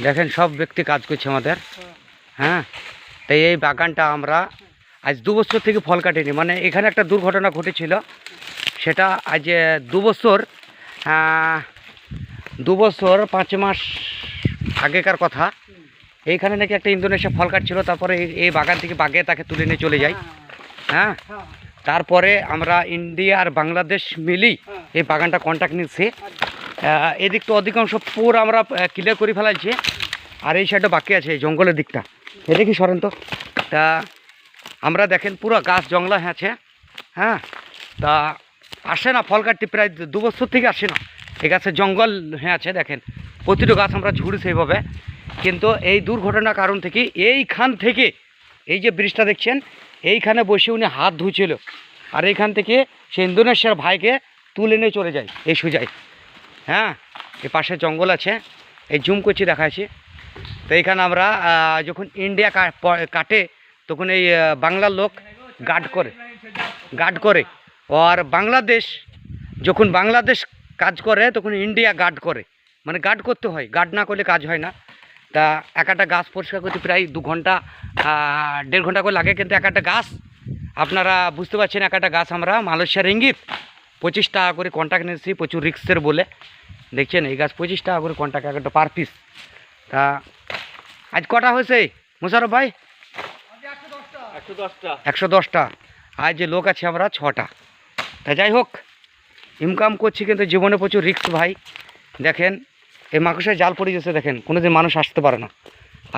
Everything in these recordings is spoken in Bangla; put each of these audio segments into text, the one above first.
দেখেন সব ব্যক্তি কাজ করছে আমাদের। হ্যাঁ, তাই এই বাগানটা আমরা আজ 2 বছর থেকে ফল কাটিনি। মানে এখানে একটা দুর্ঘটনা ঘটেছিল, সেটা আজ 2 বছর 2 বছর 5 মাস আগেকার কথা। এইখানে নাকি একটা ইন্দোনেশিয়া ফল কাটছিল, তারপরে এই বাগান থেকে বাগে তাকে তুলে নিয়ে চলে যায়। হ্যাঁ, তারপরে আমরা ইন্ডিয়া আর বাংলাদেশ মিলি এই বাগানটা কন্ট্যাক্ট নিচ্ছি। এদিক তো অধিকাংশ পুরো আমরা ক্লিয়ার করে ফেলাইছি, আর এই সাইডটা বাকি আছে, এই জঙ্গলের দিকটা এদিকে সরেন তো। তা আমরা দেখেন পুরো গাছ জঙ্গলা আছে। হ্যাঁ, তা আসে না ফল কাটতে, প্রায় 2 বছর থেকে আসে না। এই গাছের জঙ্গল হয়ে আছে, দেখেন প্রতিটা গাছ আমরা ঝুড়েছি এইভাবে। কিন্তু এই দুর্ঘটনার কারণ থেকে এইখান থেকে এই যে ব্রিজটা দেখছেন, এইখানে বসে উনি হাত ধুয়েছিল, আর এইখান থেকে সে ইন্দোনেশিয়ার ভাইকে তুলে নিয়ে চলে যায় এই সুজায়। হ্যাঁ, এই পাশে জঙ্গল আছে, এই জুম করছি দেখাচ্ছি। তো এইখানে আমরা যখন ইন্ডিয়া কাটে তখন এই বাংলার লোক গার্ড করে, আর বাংলাদেশ যখন বাংলাদেশ কাজ করে তখন ইন্ডিয়া গার্ড করে। মানে গার্ড করতে হয়, গার্ড না করলে কাজ হয় না। তা একটা গাছ পরিষ্কার করতে প্রায় 2 ঘন্টা 1.5 ঘন্টা করে লাগে। কিন্তু একটা গাছ আপনারা বুঝতে পারছেন, একটা গাছ আমরা মালয়েশিয়ার রিঙ্গিত 25 টাকা করে কন্ট্যাক্ট নিয়েছি, প্রচুর রিক্সের বলে। দেখছেন এই গাছ 25 টাকা করে কন্ট্যাক্ট, একটা পার পিস। তা আজ কটা হয়েছে মুশারফ ভাই? 110টা। আজ যে লোক আছে আমরা 6টা। তা যাই হোক, ইনকাম করছি, কিন্তু জীবনে প্রচুর রিক্স ভাই। দেখেন এই মাকড়সায় জাল পড়ে গেছে, দেখেন কোনোদিন মানুষ আসতে পারে না।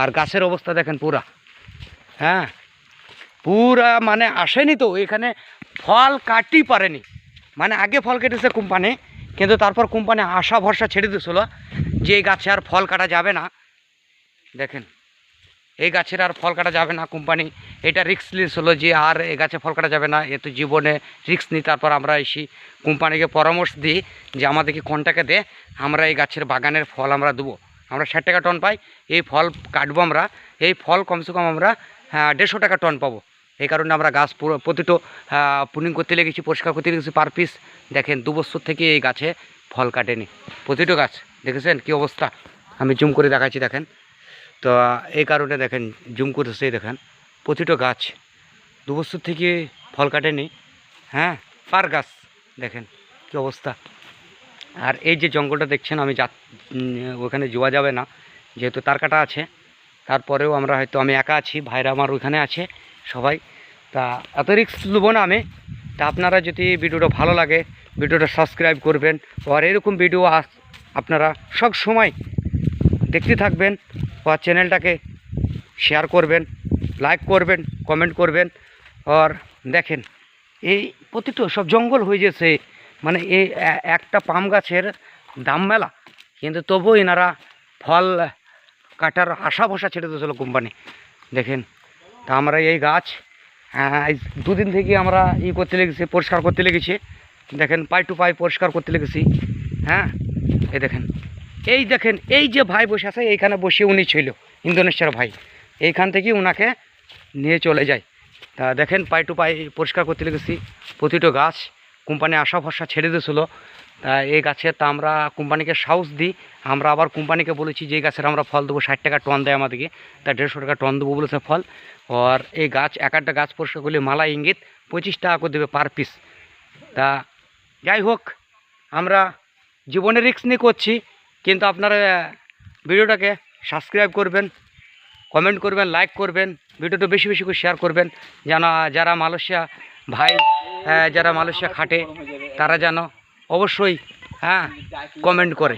আর গাছের অবস্থা দেখেন পুরা। হ্যাঁ, পুরা মানে আসেনি তো, এখানে ফল কাটতেই পারেনি। মানে আগে ফল কেটেছে কোম্পানি, কিন্তু তারপর কোম্পানি আশা ভরসা ছেড়ে দিয়েছিল যে এই গাছে আর ফল কাটা যাবে না। দেখেন এই গাছের আর ফল কাটা যাবে না, কোম্পানি এটা রিক্স নিয়েছিল যে আর এই গাছে ফল কাটা যাবে না, এ তো জীবনে রিক্স নিই। তারপর আমরা এসি কোম্পানিকে পরামর্শ দিই যে আমাদেরকে কোনটাকে দে, আমরা এই গাছের বাগানের ফল আমরা দেবো। আমরা 60 টাকা টন পাই, এই ফল কাটবো আমরা। এই ফল কমসে কম আমরা 150 টাকা টন পাবো। এই কারণে আমরা গাছ প্রতিটো পুনিং করতে লেগেছি, পরিষ্কার করতে লেগেছি পার পিস। দেখেন 2 বছর থেকে এই গাছে ফল কাটেনি, প্রতিটো গাছ। দেখেছেন কি অবস্থা, আমি জুম করে দেখাচ্ছি দেখেন। তো এই কারণে দেখেন জুম করেছে, দেখেন প্রতিটা গাছ 2 বছর থেকে ফল কাটেনি। হ্যাঁ, পার গাছ দেখেন কি অবস্থা। আর এই যে জঙ্গলটা দেখছেন, আমি ওখানে যাওয়া যাবে না যেহেতু তার কাটা আছে। তারপরেও আমরা হয়তো, আমি একা আছি, ভাইরা আমার ওইখানে আছে সবাই। তা এত রিস্ক নেবো না আমি। তা আপনারা যদি ভিডিওটা ভালো লাগে, ভিডিওটা সাবস্ক্রাইব করবেন, আর এরকম ভিডিও আপনারা সব সময় দেখতে থাকবেন। আর চ্যানেলটাকে শেয়ার করবেন, লাইক করবেন, কমেন্ট করবেন। আর দেখেন এই প্রতিটা সব জঙ্গল হয়ে গেছে। মানে এই একটা পাম গাছের দাম মেলা, কিন্তু তবুও এনারা ফল কাটার আশা ভরসা ছেড়ে দিয়েছিল কোম্পানি। দেখেন, তা আমরা এই গাছ 2 দিন থেকে আমরা করতে লেগেছি, পরিষ্কার করতে লেগেছি। দেখেন পাই টু পাই পরিষ্কার করতে লেগেছি। হ্যাঁ, এই দেখেন, এই দেখেন এই যে ভাই বসে আছে, এইখানে বসে উনি ছিল ইন্দোনেশিয়ার ভাই, এইখান থেকে উনাকে নিয়ে চলে যায়। তা দেখেন পাই টু পাই পরিষ্কার করতে লেগেছি। প্রতিটা গাছ কোম্পানি আশা ভরসা ছেড়ে দিয়েছিলো। তা এই গাছের তা আমরা কোম্পানিকে সাহস দিই। আমরা আবার কোম্পানিকে বলেছি যে এই গাছের আমরা ফল দেবো, 60 টাকা টন দেয় আমাদেরকে, তা 150 টাকা টন দেবো বলেছে ফল। আর এই গাছ একটা গাছ পরিষ্কার করলে মালা ইঙ্গিত 25 টাকা করে দেবে পার পিস। তা যাই হোক, আমরা জীবনে রিস্ক নিয়ে করছি, কিন্তু আপনারা ভিডিওটাকে সাবস্ক্রাইব করবেন, কমেন্ট করবেন, লাইক করবেন, ভিডিওটা বেশি বেশি করে শেয়ার করবেন, যেন যারা মালয়েশিয়া ভাই যারা মালয়েশিয়া খাটে তারা যেন অবশ্যই কমেন্ট করে।